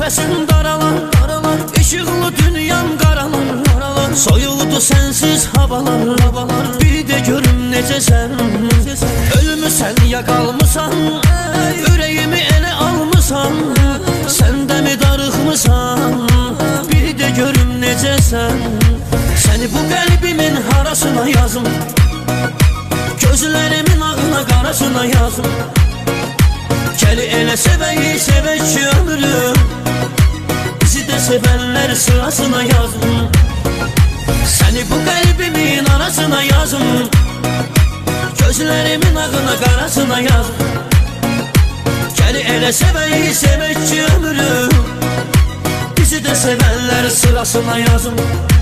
nəfəsin daralar, daralar. Işıqlı dünyam qaralar, qaralar. Soyuqdu sənsiz havalar, havalar. Bir də görüm necəsən, ölmüsən ya qalmısan, ürəyimi elə almısan. Sən də mi darıxmısan, bir də görüm necəsən. Səni bu qəlbimin harasına yazım, gözlərimin ağına qarasına yazım. Gəl elə sevəyi sevək ki ömrüm, bizi də sevənlər sırasına yazım. Səni bu qəlbimin arasına yazım, gözlərimin ağına qarasına yazım. Gəl elə sevəyi sevək ki ömrüm, bizi də sevənlər sırasına yazım.